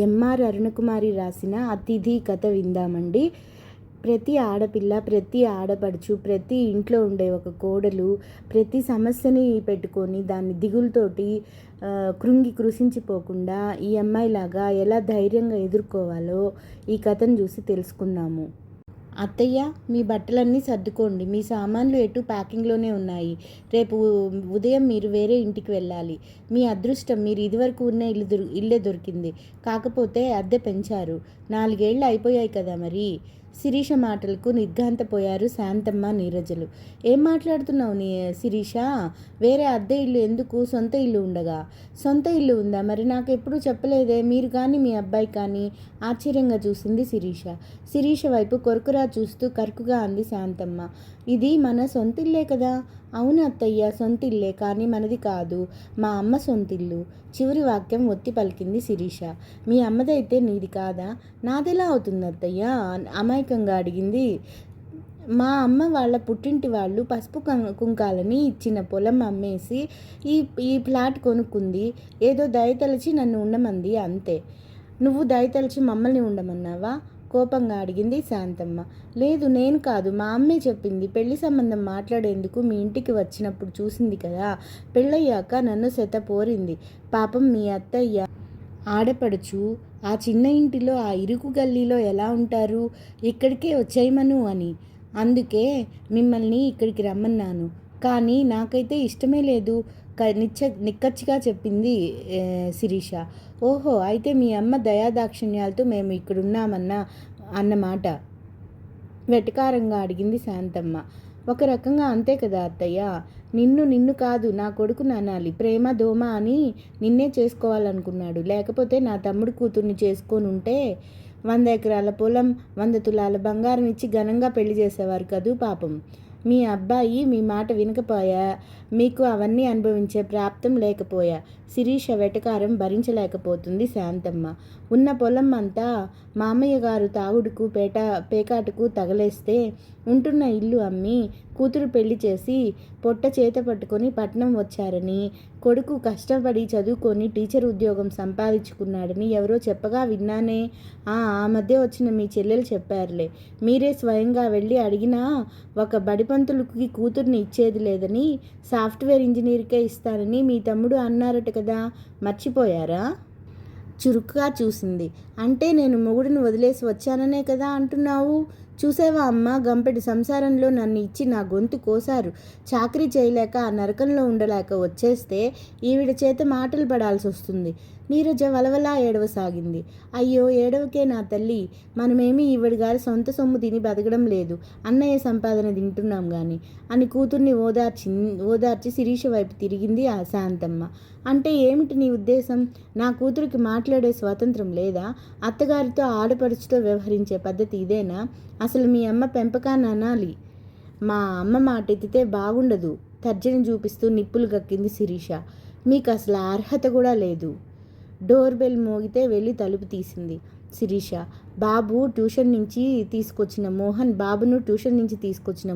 MR Arunakumari రాసిన అతిథి కథ విందామండి. ప్రతి ఆడపిల్ల, ప్రతి ఆడపడుచు, ప్రతి ఇంట్లో ఉండే ఒక కోడలు ప్రతి సమస్యని పెట్టుకొని దాన్ని దిగులుతోటి కృంగి కృషించిపోకుండా ఈ అమ్మాయిలాగా ఎలా ధైర్యంగా ఎదుర్కోవాలో ఈ కథను చూసి తెలుసుకుందాము. అత్తయ్య, మీ బట్టలన్నీ సర్దుకోండి. మీ సామాన్లు ఎటు ప్యాకింగ్లోనే ఉన్నాయి. రేపు ఉదయం మీరు వేరే ఇంటికి వెళ్ళాలి. మీ అదృష్టం, మీరు ఇదివరకు ఉన్న ఇల్లే దొరికింది. కాకపోతే అద్దె పెంచారు. 4 ఏళ్ళు అయిపోయాయి కదా మరి. శిరీష మాటలకు నిర్ఘాంతపోయారు శాంతమ్మ, నీరజలు. ఏం మాట్లాడుతున్నావు శిరీష? వేరే అద్దె ఇల్లు ఎందుకు? సొంత ఇల్లు ఉండగా. సొంత ఇల్లు ఉందా? మరి నాకు ఎప్పుడూ చెప్పలేదే. మీరు కానీ మీ అబ్బాయి కానీ. ఆశ్చర్యంగా చూసింది శిరీష. శిరీష వైపు కొరకురా చూస్తూ కరుకుగా అంది శాంతమ్మ. ఇది మన సొంతిల్లే కదా. అవును అత్తయ్య, సొంతిల్లే, కానీ మనది కాదు. మా అమ్మ సొంతిల్లు. చివరి వాక్యం ఒత్తి పలికింది శిరీష. మీ అమ్మదైతే నీది కాదా? నాదెలా అవుతుంది అత్తయ్య? అమాయకంగా అడిగింది. మా అమ్మ వాళ్ళ పుట్టింటి వాళ్ళు పసుపు కుంకాలని ఇచ్చిన పొలం అమ్మేసి ఈ ఈ ఫ్లాట్ కొనుక్కుంది. ఏదో దయతలచి నన్ను ఉండమంది, అంతే. నువ్వు దయతలచి మమ్మల్ని ఉండమన్నావా? కోపంగా అడిగింది శాంతమ్మ. లేదు, నేను కాదు, మా అమ్మే చెప్పింది. పెళ్లి సంబంధం మాట్లాడేందుకు మీ ఇంటికి వచ్చినప్పుడు చూసింది కదా. పెళ్ళయ్యాక నన్ను పోరింది. పాపం మీ అత్తయ్య ఆడపడుచు ఆ చిన్న ఇంటిలో, ఆ ఇరుకు గల్లీలో ఎలా ఉంటారు? ఇక్కడికే వచ్చేయమను అని. అందుకే మిమ్మల్ని ఇక్కడికి రమ్మన్నాను. కానీ నాకైతే ఇష్టమే లేదు, నిక్కచ్చిగా చెప్పింది శిరీష. ఓహో, అయితే మీ అమ్మ దయాదాక్షిణ్యాలతో మేము అన్నమాట. వెటకారంగా అడిగింది శాంతమ్మ. ఒక రకంగా అంతే కదా అత్తయ్య. నిన్ను కాదు, నా కొడుకుని అనాలి. ప్రేమ దోమ అని నిన్నే చేసుకోవాలనుకున్నాడు. లేకపోతే నా తమ్ముడు కూతుర్ని చేసుకొని ఉంటే 100 ఎకరాల పొలం, 100 తులాల బంగారం ఇచ్చి ఘనంగా పెళ్లి చేసేవారు కదూ పాపం. మీ అబ్బాయి మీ మాట వినకపోయా, మీకు అవన్నీ అనుభవించే ప్రాప్తం లేకపోయా. శిరీష వెటకారం భరించలేకపోతుంది శాంతమ్మ. ఉన్న పొలం అంతా మామయ్య గారు తాగుడుకు పేకాటుకు తగలేస్తే ఉంటున్న ఇల్లు అమ్మి కూతురు పెళ్లి చేసి పొట్ట చేత పట్టుకొని పట్నం వచ్చారని, కొడుకు కష్టపడి చదువుకొని టీచర్ ఉద్యోగం సంపాదించుకున్నాడని ఎవరో చెప్పగా విన్నానే. ఆ మధ్య వచ్చిన మీ చెల్లెలు చెప్పారులే. మీరే స్వయంగా వెళ్ళి అడిగినా ఒక బడిపంతులకి కూతుర్ని ఇచ్చేది లేదని, సాఫ్ట్వేర్ ఇంజనీర్కే ఇస్తానని మీ తమ్ముడు అన్నారట కదా, మర్చిపోయారా? చురుకుగా చూసింది. అంటే నేను మొగుడిని వదిలేసి వచ్చాననే కదా అంటున్నావు? చూసావా అమ్మ, గంపెడి సంసారంలో నన్ను ఇచ్చి నా గొంతు కోసారు. చాకరీ చేయలేక ఆ నరకంలో ఉండలేక వచ్చేస్తే ఈవిడ చేత మాటలు పడాల్సి వస్తుంది. నీరజ వలవలా ఏడవసాగింది. అయ్యో, ఏడవకే నా తల్లి. మనమేమీ ఈవిడి గారి సొంత సొమ్ము తిని బతకడం లేదు. అన్నయ్య సంపాదన తింటున్నాం గాని అని కూతుర్ని ఓదార్చి శిరీష వైపు తిరిగింది ఆ శాంతమ్మ. అంటే ఏమిటి నీ ఉద్దేశం? నా కూతురికి మాట్లాడే స్వాతంత్రం లేదా? అత్తగారితో ఆడపడుచుతో వ్యవహరించే పద్ధతి ఇదేనా? అసలు మీ అమ్మ పెంపకాన్ని అనాలి. మా అమ్మ మాట ఎత్తితే బాగుండదు. తర్జని చూపిస్తూ నిప్పులు గక్కింది శిరీష. మీకు అసలు అర్హత కూడా లేదు. డోర్ బెల్ మోగితే వెళ్ళి తలుపు తీసింది శిరీష. బాబును ట్యూషన్ నుంచి తీసుకొచ్చిన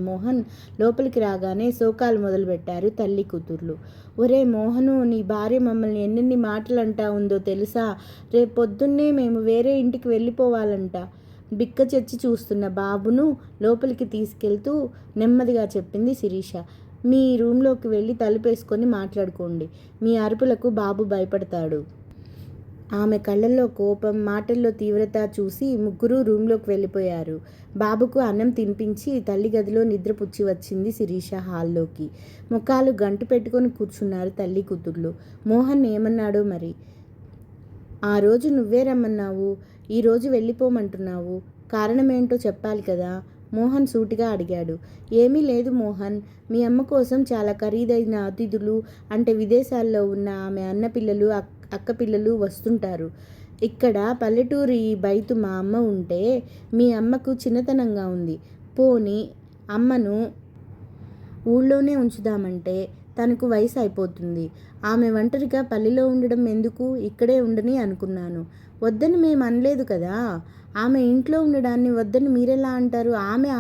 మోహన్ లోపలికి రాగానే శోకాలు మొదలుపెట్టారు తల్లి కూతుర్లు. ఒరే మోహను, నీ భార్య మమ్మల్ని ఎన్నెన్ని మాటలు అంటా ఉందో తెలుసా? రేపొద్దున్నే మేము వేరే ఇంటికి వెళ్ళిపోవాలంట. బిక్క చచ్చి చూస్తున్న బాబును లోపలికి తీసుకెళ్తూ నెమ్మదిగా చెప్పింది శిరీష. మీ రూమ్లోకి వెళ్ళి తలుపేసుకొని మాట్లాడుకోండి. మీ అరుపులకు బాబు భయపడతాడు. ఆమె కళ్ళల్లో కోపం, మాటల్లో తీవ్రత చూసి ముగ్గురు రూమ్లోకి వెళ్ళిపోయారు. బాబుకు అన్నం తినిపించి తల్లి గదిలో నిద్రపుచ్చి వచ్చింది శిరీష హాల్లోకి. ముఖాలు గంటు పెట్టుకొని కూర్చున్నారు తల్లి కూతుర్లు. మోహన్ ఏమన్నాడో మరి. ఆ రోజు నువ్వే రమ్మన్నావు, ఈరోజు వెళ్ళిపోమంటున్నావు. కారణమేంటో చెప్పాలి కదా? మోహన్ సూటిగా అడిగాడు. ఏమీ లేదు మోహన్, మీ అమ్మ కోసం చాలా ఖరీదైన అతిథులు, అంటే విదేశాల్లో ఉన్న ఆమె అన్నపిల్లలు, అక్కపిల్లలు వస్తుంటారు. ఇక్కడ పల్లెటూరి బయట మా అమ్మ ఉంటే మీ అమ్మకు చిన్నతనంగా ఉంది. పోనీ అమ్మను ఊళ్ళోనే ఉంచుదామంటే తనకు వయసు అయిపోతుంది. ఆమె ఒంటరిగా పల్లెలో ఉండడం ఎందుకు, ఇక్కడే ఉండని అనుకున్నాను. వద్దని మేము అనలేదు కదా. ఆమె ఇంట్లో ఉండడాన్ని వద్దని మీరెలా అంటారు?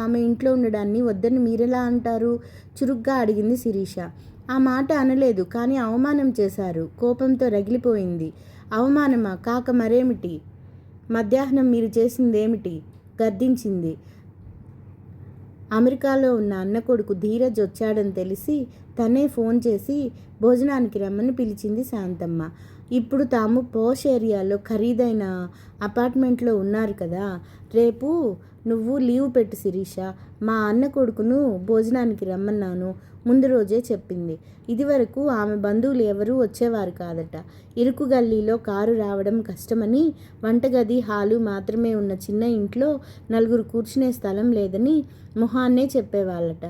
ఆమె ఇంట్లో ఉండడాన్ని వద్దని మీరెలా అంటారు? చురుగ్గా అడిగింది శిరీష. ఆ మాట అనలేదు, కానీ అవమానం చేశారు. కోపంతో రగిలిపోయింది. అవమానమా కాక మరేమిటి? మధ్యాహ్నం మీరు చేసిందేమిటి? గద్దించింది. అమెరికాలో ఉన్న అన్న కొడుకు ధీరజ్ వచ్చాడని తెలిసి తనే ఫోన్ చేసి భోజనానికి రమ్మని పిలిచింది శాంతమ్మ. ఇప్పుడు తాము పోష్ ఏరియాలో ఖరీదైన అపార్ట్మెంట్లో ఉన్నారు కదా, రేపు నువ్వు లీవ్ పెట్టు శిరీష, మా అన్న కొడుకును భోజనానికి రమ్మన్నాను ముందు రోజే చెప్పింది. ఇదివరకు ఆమె బంధువులు ఎవరూ వచ్చేవారు కాదట. ఇరుకు గల్లీలో కారు రావడం కష్టమని వంటగది హాలు మాత్రమే ఉన్న చిన్న ఇంట్లో నలుగురు కూర్చునే స్థలం లేదని మొహాన్నే చెప్పేవాళ్ళట.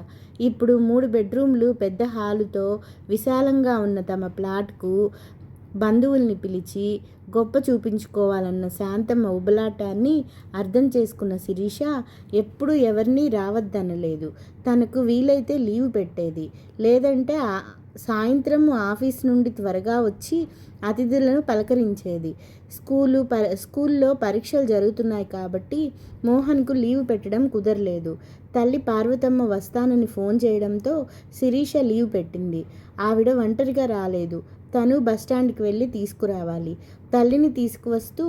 ఇప్పుడు 3 బెడ్రూమ్లు పెద్ద హాలుతో విశాలంగా ఉన్న తమ ప్లాట్కు బంధువుల్ని పిలిచి గొప్ప చూపించుకోవాలన్న శాంతమ్మ ఉబలాటాన్ని అర్థం చేసుకున్న శిరీష ఎప్పుడూ ఎవరినీ రావద్దనలేదు. తనకు వీలైతే లీవ్ పెట్టేది, లేదంటే సాయంత్రం ఆఫీస్ నుండి త్వరగా వచ్చి అతిథులను పలకరించేది. స్కూల్లో పరీక్షలు జరుగుతున్నాయి కాబట్టి మోహన్కు లీవ్ పెట్టడం కుదరలేదు. తల్లి పార్వతమ్మ వస్తానని ఫోన్ చేయడంతో శిరీష లీవ్ పెట్టింది. ఆవిడ ఒంటరిగా రాలేదు. తను బస్టాండ్కి వెళ్ళి తీసుకురావాలి. తల్లిని తీసుకువస్తూ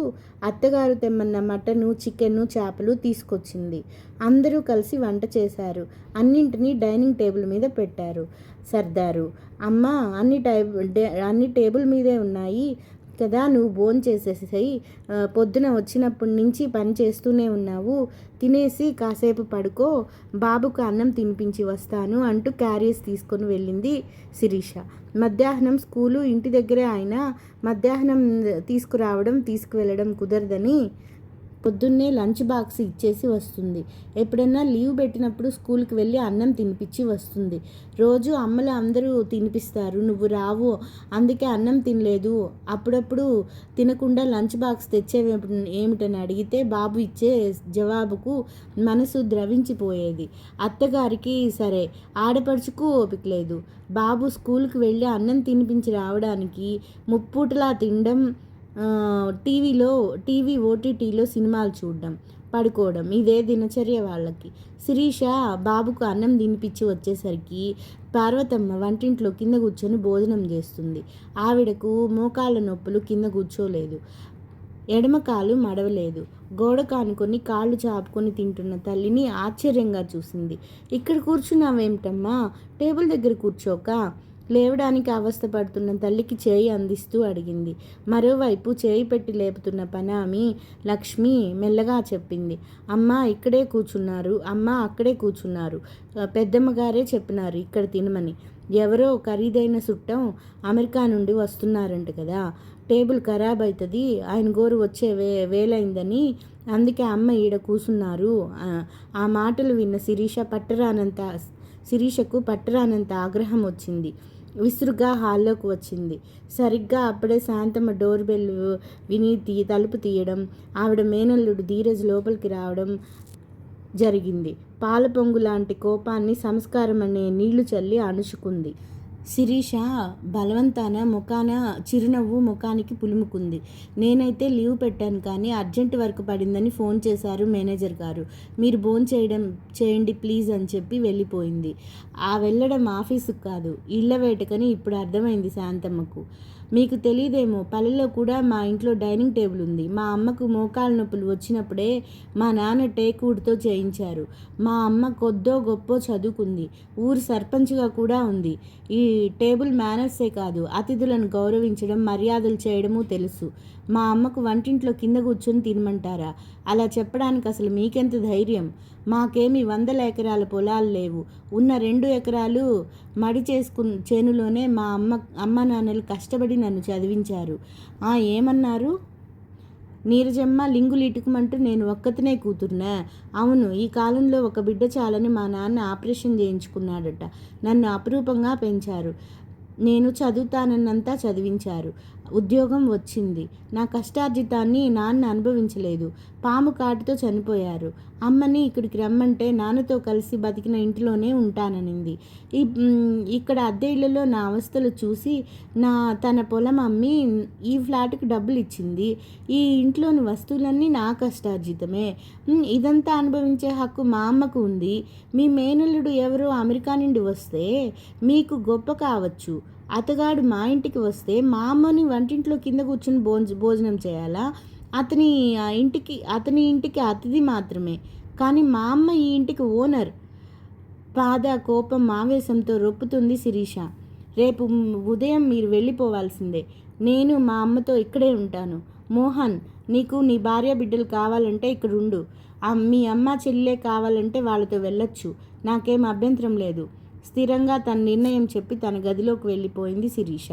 అత్తగారు తెమ్మన్న మటను, చికెను, చేపలు తీసుకొచ్చింది. అందరూ కలిసి వంట చేశారు. అన్నింటినీ డైనింగ్ టేబుల్ మీద పెట్టారు. సర్దారు. అమ్మా, అన్ని టేబుల్ మీదే ఉన్నాయి కదా, నువ్వు భోంచేసేసేయి. పొద్దున వచ్చినప్పటి నుంచి పని చేస్తూనే ఉన్నావు. తినేసి కాసేపు పడుకో, బాబుకు అన్నం తినిపించి వస్తాను అంటూ క్యారియర్స్ తీసుకొని వెళ్ళింది శిరీష. మధ్యాహ్నం స్కూలు ఇంటి దగ్గరే అయినా మధ్యాహ్నం తీసుకువెళ్ళడం కుదరదని పొద్దున్నే లంచ్ బాక్స్ ఇచ్చేసి వస్తుంది. ఎప్పుడన్నా లీవ్ పెట్టినప్పుడు స్కూల్కి వెళ్ళి అన్నం తినిపించి వస్తుంది. రోజు అమ్మలు అందరూ తినిపిస్తారు, నువ్వు రావు, అందుకే అన్నం తినలేదు. అప్పుడప్పుడు తినకుండా లంచ్ బాక్స్ ఏమిటని అడిగితే బాబు ఇచ్చే జవాబుకు మనసు ద్రవించిపోయేది. అత్తగారికి సరే, ఆడపడుచుకు ఓపిక లేదు. బాబు స్కూల్కి వెళ్ళి అన్నం తినిపించి రావడానికి ముప్పూటలా తినడం, టీవీ ఓటీటీలో సినిమాలు చూడడం, పడుకోవడం, ఇదే దినచర్య వాళ్ళకి. శిరీష బాబుకు అన్నం తినిపించి వచ్చేసరికి పార్వతమ్మ వంటింట్లో కింద కూర్చొని భోజనం చేస్తుంది. ఆవిడకు మోకాళ్ళ నొప్పులు, కింద కూర్చోలేదు. ఎడమ కాలు మడవలేదు. గోడ కానుకొని కాళ్ళు చాపుకొని తింటున్న తల్లిని ఆశ్చర్యంగా చూసింది. ఇక్కడ కూర్చున్నావేమిటమ్మా, టేబుల్ దగ్గర కూర్చోక, లేవడానికి అవస్థ పడుతున్న తల్లికి చేయి అందిస్తూ అడిగింది. మరోవైపు చేయి పెట్టి లేపుతున్న పనామి లక్ష్మి మెల్లగా చెప్పింది. అమ్మ ఇక్కడే కూర్చున్నారు, అమ్మ అక్కడే కూర్చున్నారు, పెద్దమ్మగారే చెప్పినారు ఇక్కడ తినమని. ఎవరో ఖరీదైన చుట్టం అమెరికా నుండి వస్తున్నారంట కదా, టేబుల్ ఖరాబ్ అవుతుంది, ఆయన గోరు వచ్చే వేలైందని, అందుకే అమ్మ ఈడ కూర్చున్నారు. ఆ మాటలు విన్న శిరీషకు పట్టరానంత ఆగ్రహం వచ్చింది. విసురుగా హాల్లోకి వచ్చింది. సరిగ్గా అప్పుడే శాంతమ్మ డోర్ బెల్ విని తలుపు తీయడం, ఆవిడ మేనల్లుడు ధీరజ్ లోపలికి రావడం జరిగింది. పాల పొంగు లాంటి కోపాన్ని సంస్కారం అనే నీళ్లు చల్లి అణుచుకుంది. శిరీష బలవంతాన చిరునవ్వు ముఖానికి పులుముకుంది. నేనైతే లీవ్ పెట్టాను, కానీ అర్జెంట్ వర్క్ పడిందని ఫోన్ చేశారు మేనేజర్ గారు, మీరు చేయండి ప్లీజ్ అని చెప్పి వెళ్ళిపోయింది. ఆ వెళ్ళడం ఆఫీసుకు కాదు, ఇళ్ల వేటకని ఇప్పుడు అర్థమైంది శాంతమ్మకు. మీకు తెలియదేమో, పల్లెలో కూడా మా ఇంట్లో డైనింగ్ టేబుల్ ఉంది. మా అమ్మకు మోకాళ్ళ నొప్పులు వచ్చినప్పుడే మా నాన్న టేకుడ్తో చేయించారు. మా అమ్మ కొద్దో గొప్పో చదువుకుంది, ఊరు సర్పంచ్గా కూడా ఉంది. ఈ టేబుల్ మేనర్సే కాదు, అతిథులను గౌరవించడం, మర్యాదలు చేయడము తెలుసు. మా అమ్మకు వంటింట్లో కింద కూర్చొని తినమంటారా? అలా చెప్పడానికి అసలు మీకెంత ధైర్యం? మాకేమి 100 ఎకరాల పొలాలు లేవు. ఉన్న 2 ఎకరాలు మడి చేనులోనే మా అమ్మ నాన్నలు కష్టపడి నన్ను చదివించారు. ఏమన్నారు? నీరజమ్మ లింగులు ఇటుకమంటూ నేను ఒక్కతనే కూతుర్నా? అవును, ఈ కాలంలో ఒక బిడ్డ చాలని మా నాన్న ఆపరేషన్ చేయించుకున్నాడట. నన్ను అపురూపంగా పెంచారు. నేను చదువుతానన్నంతా చదివించారు. ఉద్యోగం వచ్చింది. నా కష్టార్జితాన్ని నాన్న అనుభవించలేదు. పాము కాటుతో చనిపోయారు. అమ్మని ఇక్కడికి రమ్మంటే నాన్నతో కలిసి బతికిన ఇంటిలోనే ఉంటాననింది. ఇక్కడ అద్దె ఇళ్లలో నా అవస్థలు చూసి తన పొలం అమ్మి ఈ ఫ్లాట్కి డబ్బులు ఇచ్చింది. ఈ ఇంట్లోని వస్తువులన్నీ నా కష్టార్జితమే. ఇదంతా అనుభవించే హక్కు మా అమ్మకు ఉంది. మీ మేనల్లుడు ఎవరో అమెరికా నుండి వస్తే మీకు గొప్ప కావచ్చు, అతగాడు మా ఇంటికి వస్తే మా అమ్మని వంటింట్లో కింద కూర్చొని భోజనం చేయాలా? అతని ఇంటికి అతిథి మాత్రమే. కానీ మా అమ్మ ఈ ఇంటికి ఓనర్. కోపం ఆవేశంతో రొప్పుతుంది శిరీష. రేపు ఉదయం మీరు వెళ్ళిపోవాల్సిందే. నేను మా అమ్మతో ఇక్కడే ఉంటాను. మోహన్, నీకు నీ భార్య బిడ్డలు కావాలంటే ఇక్కడుండు. మీ అమ్మ చెల్లె కావాలంటే వాళ్ళతో వెళ్ళొచ్చు. నాకేం అభ్యంతరం లేదు. స్థిరంగా తన నిర్ణయం చెప్పి తన గదిలోకి వెళ్ళిపోయింది శిరీష.